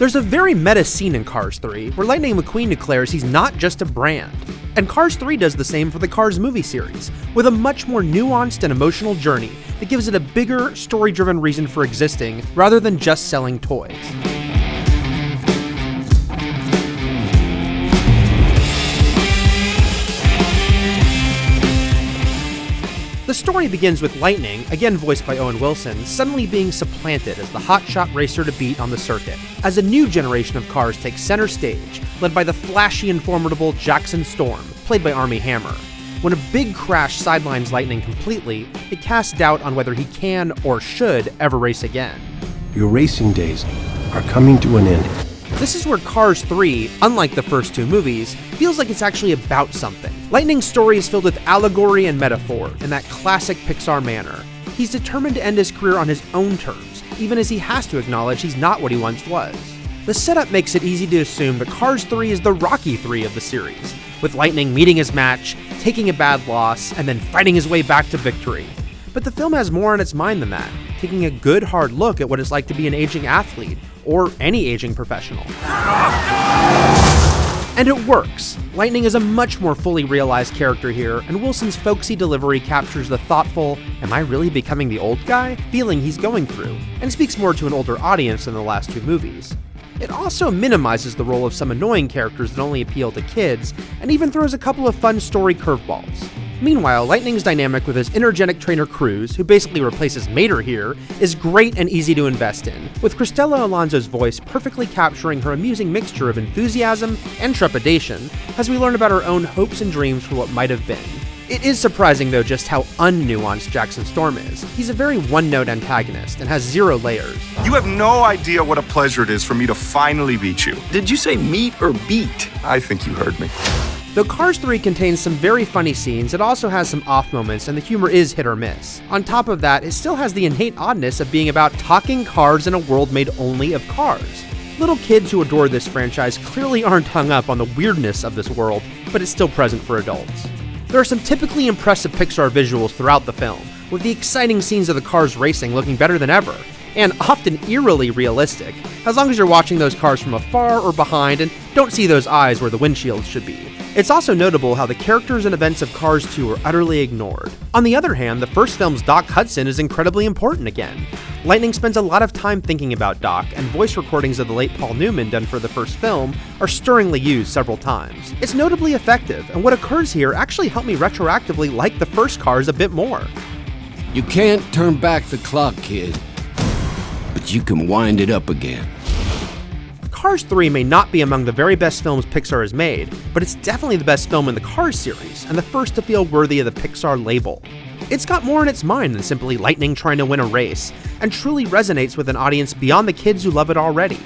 There's a very meta scene in Cars 3 where Lightning McQueen declares he's not just a brand. And Cars 3 does the same for the Cars movie series, with a much more nuanced and emotional journey that gives it a bigger, story-driven reason for existing rather than just selling toys. The story begins with Lightning, again voiced by Owen Wilson, suddenly being supplanted as the hotshot racer to beat on the circuit, as a new generation of cars takes center stage, led by the flashy and formidable Jackson Storm, played by Armie Hammer. When a big crash sidelines Lightning completely, it casts doubt on whether he can or should ever race again. Your racing days are coming to an end. This is where Cars 3, unlike the first two movies, feels like it's actually about something. Lightning's story is filled with allegory and metaphor in that classic Pixar manner. He's determined to end his career on his own terms, even as he has to acknowledge he's not what he once was. The setup makes it easy to assume that Cars 3 is the Rocky 3 of the series, with Lightning meeting his match, taking a bad loss, and then fighting his way back to victory. But the film has more on its mind than that, taking a good hard look at what it's like to be an aging athlete, or any aging professional. And it works. Lightning is a much more fully realized character here, and Wilson's folksy delivery captures the thoughtful, am I really becoming the old guy? Feeling he's going through, and speaks more to an older audience than the last two movies. It also minimizes the role of some annoying characters that only appeal to kids, and even throws a couple of fun story curveballs. Meanwhile, Lightning's dynamic with his energetic trainer Cruz, who basically replaces Mater here, is great and easy to invest in, with Cristela Alonso's voice perfectly capturing her amusing mixture of enthusiasm and trepidation as we learn about her own hopes and dreams for what might have been. It is surprising though just how unnuanced Jackson Storm is. He's a very one-note antagonist and has zero layers. You have no idea what a pleasure it is for me to finally beat you. Did you say meet or beat? I think you heard me. Though Cars 3 contains some very funny scenes, it also has some off moments and the humor is hit or miss. On top of that, it still has the innate oddness of being about talking cars in a world made only of cars. Little kids who adore this franchise clearly aren't hung up on the weirdness of this world, but it's still present for adults. There are some typically impressive Pixar visuals throughout the film, with the exciting scenes of the cars racing looking better than ever, and often eerily realistic, as long as you're watching those cars from afar or behind and don't see those eyes where the windshields should be. It's also notable how the characters and events of Cars 2 are utterly ignored. On the other hand, the first film's Doc Hudson is incredibly important again. Lightning spends a lot of time thinking about Doc, and voice recordings of the late Paul Newman done for the first film are stirringly used several times. It's notably effective, and what occurs here actually helped me retroactively like the first Cars a bit more. You can't turn back the clock, kid, but you can wind it up again. Cars 3 may not be among the very best films Pixar has made, but it's definitely the best film in the Cars series, and the first to feel worthy of the Pixar label. It's got more in its mind than simply Lightning trying to win a race, and truly resonates with an audience beyond the kids who love it already.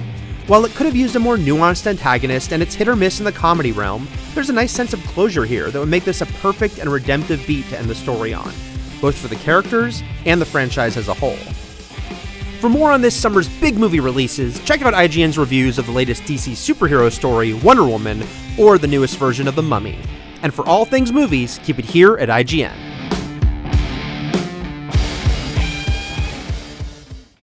While it could have used a more nuanced antagonist and it's hit or miss in the comedy realm, there's a nice sense of closure here that would make this a perfect and redemptive beat to end the story on, both for the characters and the franchise as a whole. For more on this summer's big movie releases, check out IGN's reviews of the latest DC superhero story, Wonder Woman, or the newest version of The Mummy. And for all things movies, keep it here at IGN.